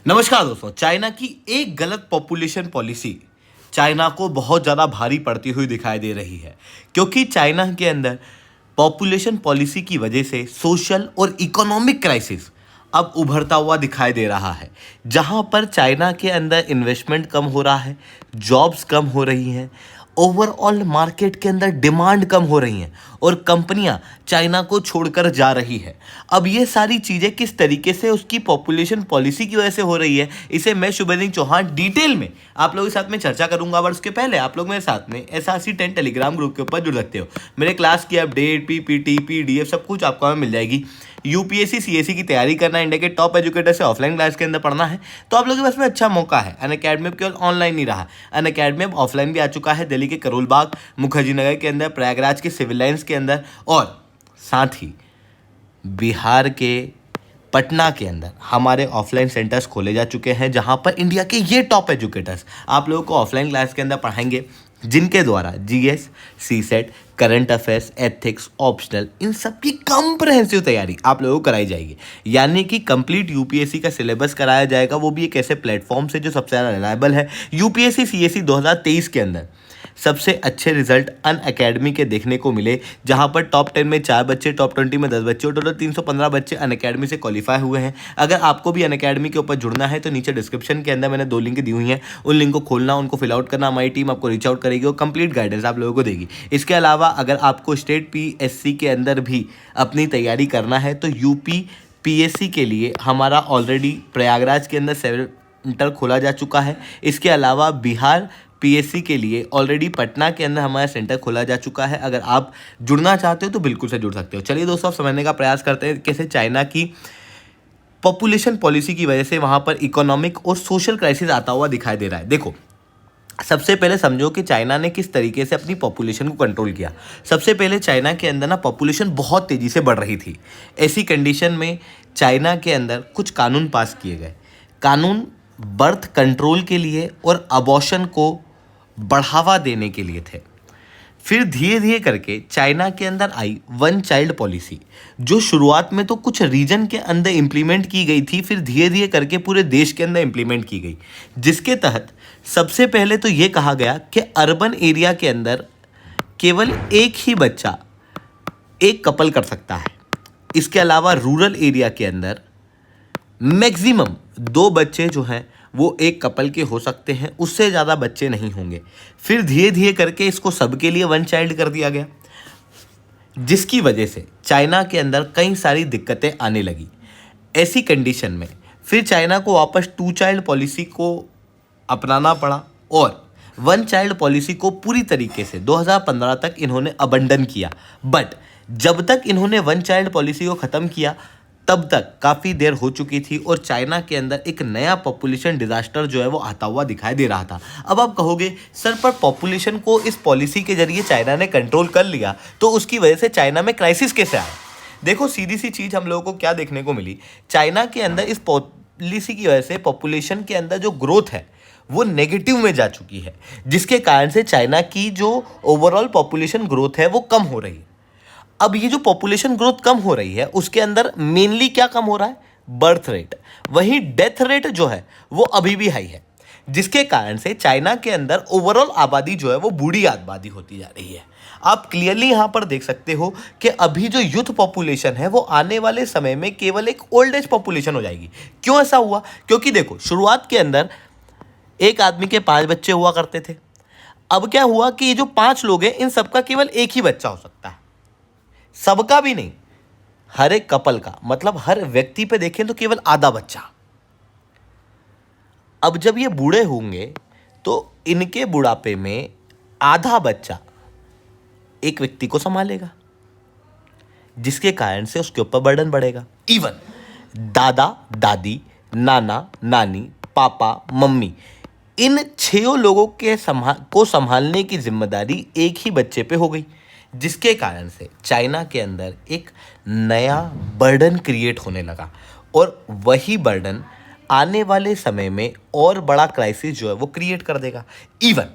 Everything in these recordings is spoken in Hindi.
नमस्कार दोस्तों। चाइना की एक गलत पॉपुलेशन पॉलिसी चाइना को बहुत ज़्यादा भारी पड़ती हुई दिखाई दे रही है, क्योंकि चाइना के अंदर पॉपुलेशन पॉलिसी की वजह से सोशल और इकोनॉमिक क्राइसिस अब उभरता हुआ दिखाई दे रहा है। जहां पर चाइना के अंदर इन्वेस्टमेंट कम हो रहा है, जॉब्स कम हो रही हैं, ओवरऑल मार्केट के अंदर डिमांड कम हो रही हैं और कंपनियां चाइना को छोड़कर जा रही है। अब ये सारी चीज़ें किस तरीके से उसकी पॉपुलेशन पॉलिसी की वजह से हो रही है, इसे मैं शुभेंदु चौहान डिटेल में आप लोगों के साथ में चर्चा करूंगा। और उसके पहले आप लोग मेरे साथ में SRC10 टेलीग्राम ग्रुप के ऊपर जुड़ सकते हो। मेरे क्लास की अपडेट, PPT, PDF सब कुछ आपको हमें मिल जाएगी। UPSC CSE की तैयारी करना है, इंडिया के टॉप एजुकेटर से ऑफलाइन क्लास के अंदर पढ़ना है, तो आप लोगों के पास में अच्छा मौका है। अनअकैडमी में केवल ऑनलाइन नहीं रहा, अनअकैडमी में ऑफलाइन भी आ चुका है, दिल्ली के करोल बाग, मुखर्जी नगर के अंदर, प्रयागराज के सिविल लाइन्स के अंदर और साथ ही बिहार के पटना के अंदर हमारे ऑफलाइन सेंटर्स खोले जा चुके हैं, जहां पर इंडिया के ये टॉप एजुकेटर्स आप लोगों को ऑफलाइन क्लास के अंदर पढ़ाएंगे, जिनके द्वारा GS, CSET, current affairs, ethics, optional, इन सब की कॉम्प्रहेंसिव तैयारी आप लोगों को कराई जाएगी। यानी कि कंप्लीट UPSC का सिलेबस कराया जाएगा, वो भी एक ऐसे प्लेटफॉर्म से जो सबसे ज़्यादा रिलायबल है। UPSC CSE 2023 के अंदर सबसे अच्छे रिजल्ट अनअकैडमी के देखने को मिले, जहां पर टॉप 10 में 4 बच्चे, टॉप 20 में 10 बच्चे और टोटल 315 बच्चे अनअकैडमी से क्वालिफाई हुए हैं। अगर आपको भी अनअकैडमी के ऊपर जुड़ना है तो नीचे डिस्क्रिप्शन के अंदर मैंने 2 लिंक दी हुई हैं, उन लिंक को खोलना, उनको फिल आउट करना, हमारी टीम आपको रीच आउट करेगी और कंप्लीट गाइडेंस आप लोगों को देगी। इसके अलावा अगर आपको स्टेट PSC के अंदर भी अपनी तैयारी करना है तो UP PSC के लिए हमारा ऑलरेडी प्रयागराज के अंदर सेंटर खोला जा चुका है। इसके अलावा बिहार PSC के लिए ऑलरेडी पटना के अंदर हमारा सेंटर खोला जा चुका है। अगर आप जुड़ना चाहते हो तो बिल्कुल से जुड़ सकते हो। चलिए दोस्तों, आप समझने का प्रयास करते हैं कैसे चाइना की पॉपुलेशन पॉलिसी की वजह से वहाँ पर इकोनॉमिक और सोशल क्राइसिस आता हुआ दिखाई दे रहा है। देखो, सबसे पहले समझो कि चाइना ने किस तरीके से अपनी पॉपुलेशन को कंट्रोल किया। सबसे पहले चाइना के अंदर ना पॉपुलेशन बहुत तेज़ी से बढ़ रही थी। ऐसी कंडीशन में चाइना के अंदर कुछ कानून पास किए गए। कानून बर्थ कंट्रोल के लिए और अबॉर्शन को बढ़ावा देने के लिए थे। फिर धीरे धीरे करके चाइना के अंदर आई वन चाइल्ड पॉलिसी, जो शुरुआत में तो कुछ रीजन के अंदर इम्प्लीमेंट की गई थी, फिर धीरे धीरे करके पूरे देश के अंदर इम्प्लीमेंट की गई, जिसके तहत सबसे पहले तो ये कहा गया कि अर्बन एरिया के अंदर केवल एक ही बच्चा एक कपल कर सकता है। इसके अलावा रूरल एरिया के अंदर मैक्सिमम 2 बच्चे जो हैं वो एक कपल के हो सकते हैं, उससे ज़्यादा बच्चे नहीं होंगे। फिर धीरे धीरे करके इसको सबके लिए वन चाइल्ड कर दिया गया, जिसकी वजह से चाइना के अंदर कई सारी दिक्कतें आने लगी। ऐसी कंडीशन में फिर चाइना को वापस 2 चाइल्ड पॉलिसी को अपनाना पड़ा और वन चाइल्ड पॉलिसी को पूरी तरीके से 2015 तक इन्होंने अबंडन किया। बट जब तक इन्होंने वन चाइल्ड पॉलिसी को ख़त्म किया तब तक काफ़ी देर हो चुकी थी और चाइना के अंदर एक नया पॉपुलेशन डिजास्टर जो है वो आता हुआ दिखाई दे रहा था। अब आप कहोगे सर, पर पॉपुलेशन को इस पॉलिसी के जरिए चाइना ने कंट्रोल कर लिया तो उसकी वजह से चाइना में क्राइसिस कैसे आया? देखो, सीधी सी चीज़ हम लोगों को क्या देखने को मिली, चाइना के अंदर इस पॉलिसी की वजह से पॉपुलेशन के अंदर जो ग्रोथ है वो नेगेटिव में जा चुकी है, जिसके कारण से चाइना की जो ओवरऑल पॉपुलेशन ग्रोथ है वो कम हो रही है। अब ये जो पॉपुलेशन ग्रोथ कम हो रही है उसके अंदर मेनली क्या कम हो रहा है? Birth rate. वहीं डेथ रेट जो है वो अभी भी हाई है, जिसके कारण से चाइना के अंदर ओवरऑल आबादी जो है वो बूढ़ी आबादी होती जा रही है। आप क्लियरली यहाँ पर देख सकते हो कि अभी जो यूथ पॉपुलेशन है वो आने वाले समय में केवल एक ओल्ड एज पॉपुलेशन हो जाएगी। क्यों ऐसा हुआ? क्योंकि देखो, शुरुआत के अंदर एक आदमी के 5 बच्चे हुआ करते थे। अब क्या हुआ कि ये जो 5 लोग हैं इन सबका केवल एक ही बच्चा हो सकता है। सबका भी नहीं, हर एक कपल का, मतलब हर व्यक्ति पे देखें तो केवल आधा बच्चा। अब जब ये बूढ़े होंगे तो इनके बुढ़ापे में आधा बच्चा एक व्यक्ति को संभालेगा, जिसके कारण से उसके ऊपर बर्डन बढ़ेगा। इवन दादा दादी, नाना नानी, पापा मम्मी, इन 6 लोगों के संभालने की जिम्मेदारी एक ही बच्चे पे हो गई, जिसके कारण से चाइना के अंदर एक नया बर्डन क्रिएट होने लगा और वही बर्डन आने वाले समय में और बड़ा क्राइसिस जो है वो क्रिएट कर देगा। इवन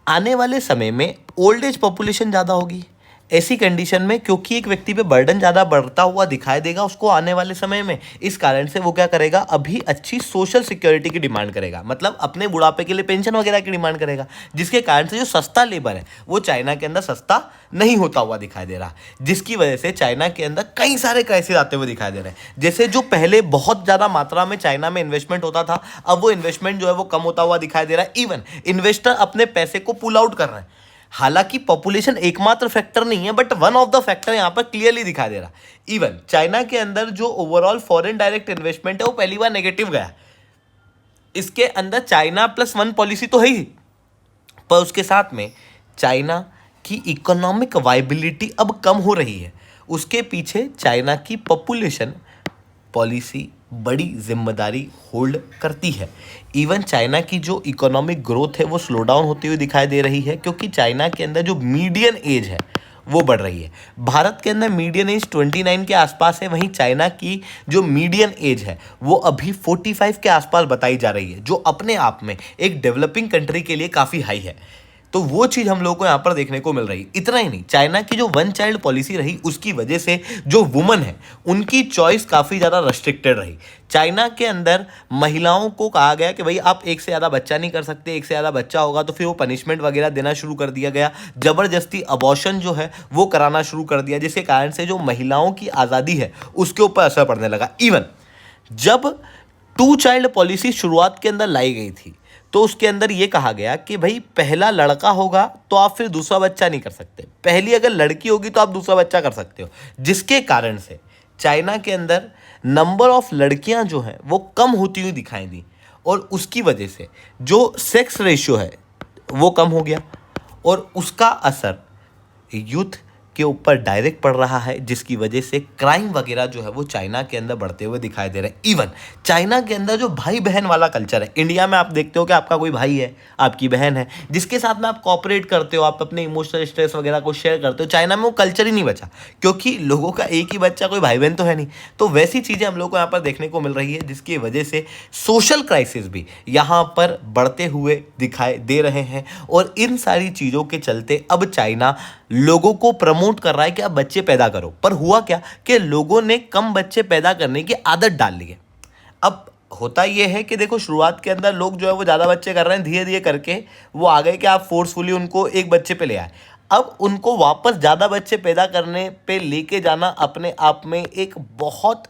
आने वाले समय में ओल्ड एज पॉपुलेशन ज़्यादा होगी, ऐसी कंडीशन में क्योंकि एक व्यक्ति पे बर्डन ज़्यादा बढ़ता हुआ दिखाई देगा उसको आने वाले समय में, इस कारण से वो क्या करेगा, अभी अच्छी सोशल सिक्योरिटी की डिमांड करेगा, मतलब अपने बुढ़ापे के लिए पेंशन वगैरह की डिमांड करेगा, जिसके कारण से जो सस्ता लेबर है वो चाइना के अंदर सस्ता नहीं होता हुआ दिखाई दे रहा, जिसकी वजह से चाइना के अंदर कई सारे क्राइसिस आते हुए दिखाई दे रहे हैं। जैसे जो पहले बहुत ज़्यादा मात्रा में चाइना में इन्वेस्टमेंट होता था, अब वो इन्वेस्टमेंट जो है वो कम होता हुआ दिखाई दे रहा है। इवन इन्वेस्टर अपने पैसे को पुल आउट कर रहे हैं। हालांकि पॉपुलेशन एकमात्र फैक्टर नहीं है, but one of the factor यहां पर क्लियरली दिखाई दे रहा है। इवन चाइना के अंदर जो ओवरऑल फॉरेन डायरेक्ट इन्वेस्टमेंट है वो पहली बार नेगेटिव गया। इसके अंदर चाइना +1 पॉलिसी तो है ही, पर उसके साथ में चाइना की इकोनॉमिक वायबिलिटी अब कम हो रही है। उसके पीछे चाइना की पॉपुलेशन पॉलिसी बड़ी जिम्मेदारी होल्ड करती है। इवन चाइना की जो इकोनॉमिक ग्रोथ है वो स्लो डाउन होती हुई दिखाई दे रही है, क्योंकि चाइना के अंदर जो मीडियन एज है वो बढ़ रही है। भारत के अंदर मीडियन एज 29 के आसपास है, वहीं चाइना की जो मीडियन एज है वो अभी 45 के आसपास बताई जा रही है, जो अपने आप में एक डेवलपिंग कंट्री के लिए काफ़ी हाई है। तो वो चीज़ हम लोगों को यहाँ पर देखने को मिल रही। इतना ही नहीं, चाइना की जो 1 चाइल्ड पॉलिसी रही उसकी वजह से जो वुमन है उनकी चॉइस काफ़ी ज़्यादा रेस्ट्रिक्टेड रही। चाइना के अंदर महिलाओं को कहा गया कि भाई आप एक से ज़्यादा बच्चा नहीं कर सकते, एक से ज़्यादा बच्चा होगा तो फिर वो पनिशमेंट वगैरह देना शुरू कर दिया गया, ज़बरदस्ती अबॉर्शन जो है वो कराना शुरू कर दिया, जिसके कारण से जो महिलाओं की आज़ादी है उसके ऊपर असर पड़ने लगा। इवन जब 2 चाइल्ड पॉलिसी शुरुआत के अंदर लाई गई थी तो उसके अंदर ये कहा गया कि भाई पहला लड़का होगा तो आप फिर दूसरा बच्चा नहीं कर सकते, पहली अगर लड़की होगी तो आप दूसरा बच्चा कर सकते हो, जिसके कारण से चाइना के अंदर नंबर ऑफ लड़कियां जो हैं वो कम होती हुई दिखाई दी, और उसकी वजह से जो सेक्स रेशियो है वो कम हो गया, और उसका असर यूथ के ऊपर डायरेक्ट पड़ रहा है, जिसकी वजह से क्राइम वगैरह जो है वो चाइना के अंदर बढ़ते हुए दिखाई दे रहे हैं। इवन चाइना के अंदर जो भाई बहन वाला कल्चर है, इंडिया में आप देखते हो कि आपका कोई भाई है, आपकी बहन है, जिसके साथ में आप कॉपरेट करते हो, आप अपने इमोशनल स्ट्रेस वगैरह को शेयर करते हो। चाइना में वो कल्चर ही नहीं बचा, क्योंकि लोगों का एक ही बच्चा, कोई भाई बहन तो है नहीं। तो वैसी चीज़ें हम लोग को यहाँ पर देखने को मिल रही है, जिसकी वजह से सोशल क्राइसिस भी यहाँ पर बढ़ते हुए दिखाई दे रहे हैं। और इन सारी चीज़ों के चलते अब चाइना लोगों को प्रमोट कर रहा है कि आप बच्चे पैदा करो, पर हुआ क्या कि लोगों ने कम बच्चे पैदा करने की आदत डाल ली है। अब होता यह है कि देखो, शुरुआत के अंदर लोग जो है वो ज़्यादा बच्चे कर रहे हैं, धीरे धीरे करके वो आ गए कि आप फोर्सफुली उनको एक बच्चे पे ले आए। अब उनको वापस ज़्यादा बच्चे पैदा करने पे लेके जाना अपने आप में एक बहुत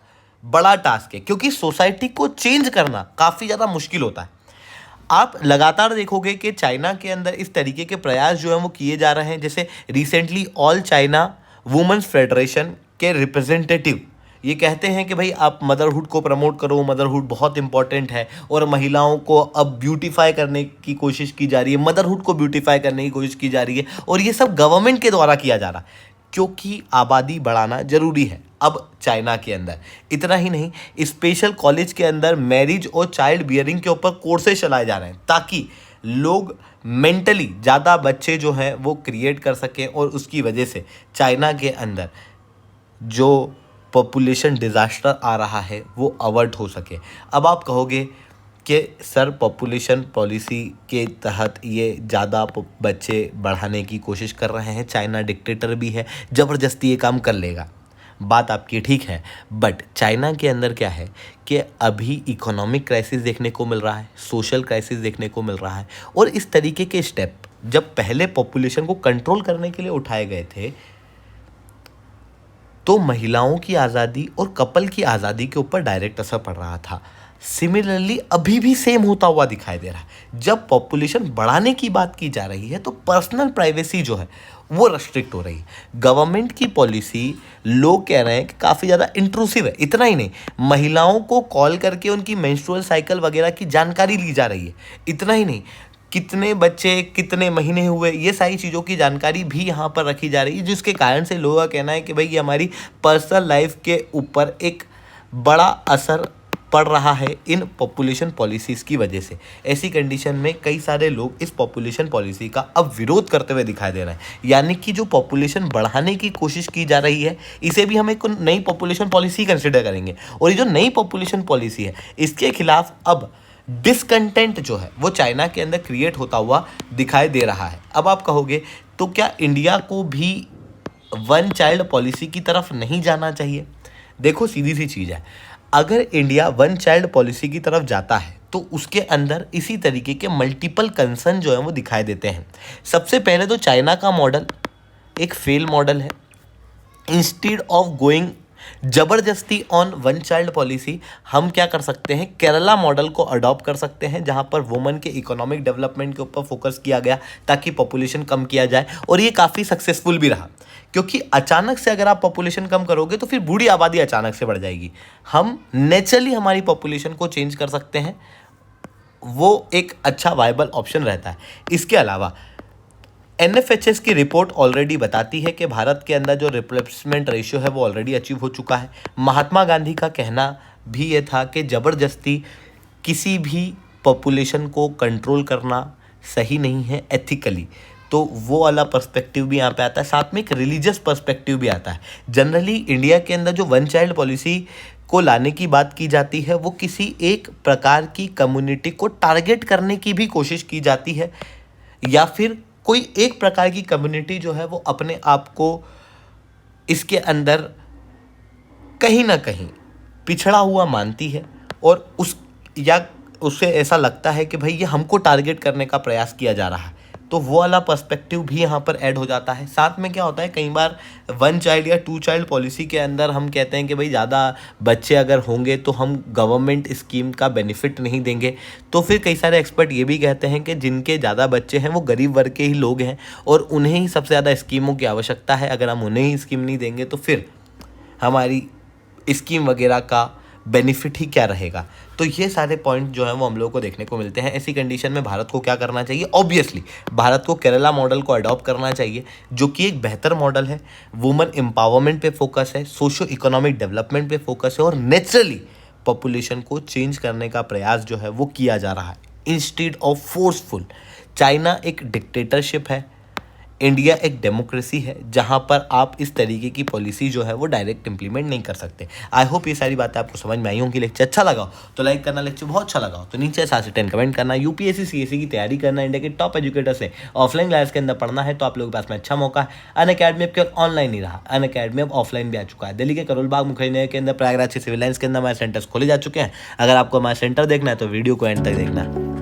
बड़ा टास्क है, क्योंकि सोसाइटी को चेंज करना काफ़ी ज़्यादा मुश्किल होता है। आप लगातार देखोगे कि चाइना के अंदर इस तरीके के प्रयास जो हैं वो किए जा रहे हैं। जैसे recently All China Women's Federation के रिप्रेजेंटेटिव ये कहते हैं कि भाई आप मदरहुड को प्रमोट करो, मदरहुड बहुत इंपॉर्टेंट है, और महिलाओं को अब ब्यूटीफाई करने की कोशिश की जा रही है, मदरहुड को ब्यूटीफाई करने की कोशिश की जा रही है, और ये सब गवर्नमेंट के द्वारा किया जा रहा है, क्योंकि आबादी बढ़ाना जरूरी है अब चाइना के अंदर। इतना ही नहीं, स्पेशल कॉलेज के अंदर मैरिज और चाइल्ड बियरिंग के ऊपर कोर्सेज चलाए जा रहे हैं, ताकि लोग मेंटली ज़्यादा बच्चे जो हैं वो क्रिएट कर सकें, और उसकी वजह से चाइना के अंदर जो पॉपुलेशन डिज़ास्टर आ रहा है वो अवॉइड हो सके। अब आप कहोगे कि सर पॉपुलेशन पॉलिसी के तहत ये ज़्यादा बच्चे बढ़ाने की कोशिश कर रहे हैं, चाइना डिक्टेटर भी है, ज़बरदस्ती ये काम कर लेगा। बात आपकी ठीक है, बट चाइना के अंदर क्या है कि अभी इकोनॉमिक क्राइसिस देखने को मिल रहा है, सोशल क्राइसिस देखने को मिल रहा है, और इस तरीके के स्टेप जब पहले पॉपुलेशन को कंट्रोल करने के लिए उठाए गए थे तो महिलाओं की आज़ादी और कपल की आज़ादी के ऊपर डायरेक्ट असर पड़ रहा था। सिमिलरली अभी भी सेम होता हुआ दिखाई दे रहा है। जब पॉपुलेशन बढ़ाने की बात की जा रही है तो पर्सनल प्राइवेसी जो है वो रेस्ट्रिक्ट हो रही है। गवर्नमेंट की पॉलिसी लोग कह रहे हैं कि काफ़ी ज़्यादा इंट्रूसिव है। इतना ही नहीं, महिलाओं को कॉल करके उनकी मेंस्ट्रुअल साइकिल वगैरह की जानकारी ली जा रही है। इतना ही नहीं, कितने बच्चे कितने महीने हुए, ये सारी चीज़ों की जानकारी भी यहाँ पर रखी जा रही है, जिसके कारण से लोगों का कहना है कि भाई ये हमारी पर्सनल लाइफ के ऊपर एक बड़ा असर पड़ रहा है इन पॉपुलेशन पॉलिसीज़ की वजह से। ऐसी कंडीशन में कई सारे लोग इस पॉपुलेशन पॉलिसी का अब विरोध करते हुए दिखाई दे रहे हैं। यानी कि जो पॉपुलेशन बढ़ाने की कोशिश की जा रही है, इसे भी हम एक नई पॉपुलेशन पॉलिसी कंसिडर करेंगे, और ये जो नई पॉपुलेशन पॉलिसी है इसके खिलाफ अब डिसकंटेंट जो है वो चाइना के अंदर क्रिएट होता हुआ दिखाई दे रहा है। अब आप कहोगे तो क्या इंडिया को भी वन चाइल्ड पॉलिसी की तरफ नहीं जाना चाहिए? देखो सीधी सी चीज़ है, अगर इंडिया वन चाइल्ड पॉलिसी की तरफ जाता है तो उसके अंदर इसी तरीके के मल्टीपल कंसर्न जो है वो दिखाई देते हैं। सबसे पहले तो चाइना का मॉडल एक फेल मॉडल है। इंस्टीड ऑफ गोइंग जबरदस्ती ऑन वन चाइल्ड पॉलिसी, हम क्या कर सकते हैं, केरला मॉडल को अडॉप्ट कर सकते हैं, जहां पर वुमेन के इकोनॉमिक डेवलपमेंट के ऊपर फोकस किया गया ताकि पॉपुलेशन कम किया जाए, और ये काफ़ी सक्सेसफुल भी रहा। क्योंकि अचानक से अगर आप पॉपुलेशन कम करोगे तो फिर बूढ़ी आबादी अचानक से बढ़ जाएगी। हम नेचुरली हमारी पॉपुलेशन को चेंज कर सकते हैं, वो एक अच्छा वायबल ऑप्शन रहता है। इसके अलावा एनएफएचएस की रिपोर्ट ऑलरेडी बताती है कि भारत के अंदर जो रिप्लेसमेंट रेशियो है वो ऑलरेडी अचीव हो चुका है। महात्मा गांधी का कहना भी ये था कि ज़बरदस्ती किसी भी पॉपुलेशन को कंट्रोल करना सही नहीं है एथिकली, तो वो वाला पर्सपेक्टिव भी यहाँ पे आता है। साथ में एक रिलीजियस पर्सपेक्टिव भी आता है। जनरली इंडिया के अंदर जो वन चाइल्ड पॉलिसी को लाने की बात की जाती है वो किसी एक प्रकार की कम्युनिटी को टारगेट करने की भी कोशिश की जाती है, या फिर कोई एक प्रकार की कम्युनिटी जो है वो अपने आप को इसके अंदर कहीं ना कहीं पिछड़ा हुआ मानती है, और उससे ऐसा लगता है कि भाई ये हमको टारगेट करने का प्रयास किया जा रहा है, तो वो वाला पर्सपेक्टिव भी यहाँ पर ऐड हो जाता है। साथ में क्या होता है, कई बार वन चाइल्ड या टू चाइल्ड पॉलिसी के अंदर हम कहते हैं कि भाई ज़्यादा बच्चे अगर होंगे तो हम गवर्नमेंट स्कीम का बेनिफिट नहीं देंगे, तो फिर कई सारे एक्सपर्ट ये भी कहते हैं कि जिनके ज़्यादा बच्चे हैं वो गरीब वर्ग के ही लोग हैं और उन्हें ही सबसे ज़्यादा स्कीमों की आवश्यकता है। अगर हम उन्हें ही स्कीम नहीं देंगे तो फिर हमारी स्कीम वगैरह का बेनिफिट ही क्या रहेगा। तो ये सारे पॉइंट जो हैं वो हम लोगों को देखने को मिलते हैं। ऐसी कंडीशन में भारत को क्या करना चाहिए, ऑब्वियसली भारत को केरला मॉडल को अडॉप्ट करना चाहिए, जो कि एक बेहतर मॉडल है। वुमेन एम्पावरमेंट पे फोकस है, सोशो इकोनॉमिक डेवलपमेंट पे फोकस है, और नेचुरली पॉपुलेशन को चेंज करने का प्रयास जो है वो किया जा रहा है इंस्टीड ऑफ फोर्सफुल। चाइना एक डिक्टेटरशिप है, इंडिया एक डेमोक्रेसी है, जहां पर आप इस तरीके की पॉलिसी जो है वो डायरेक्ट इंप्लीमेंट नहीं कर सकते। आई होप ये सारी बातें आपको समझ में आई होंगी। लेक्चर अच्छा लगा हो तो लाइक करना, लेक्चर बहुत अच्छा लगा हो तो नीचे 7 से 10 कमेंट करना। यूपीएससी सीएससी की तैयारी करना, इंडिया के टॉप एजुकेटर से ऑफलाइन क्लास के अंदर पढ़ना है तो आप लोगों के पास में अच्छा मौका है। अनअकैडमी अब केवल ऑनलाइन नहीं रहा, अनअकैडमी अब ऑफलाइन भी आ चुका है। दिल्ली के करोल बाग मुखर्जी के अंदर, प्रयागराज के सिविल लाइन्स के अंदर हमारे सेंटर्स खोले जा चुके हैं। अगर आपको हमारा सेंटर देखना है तो वीडियो को एंड तक देखना।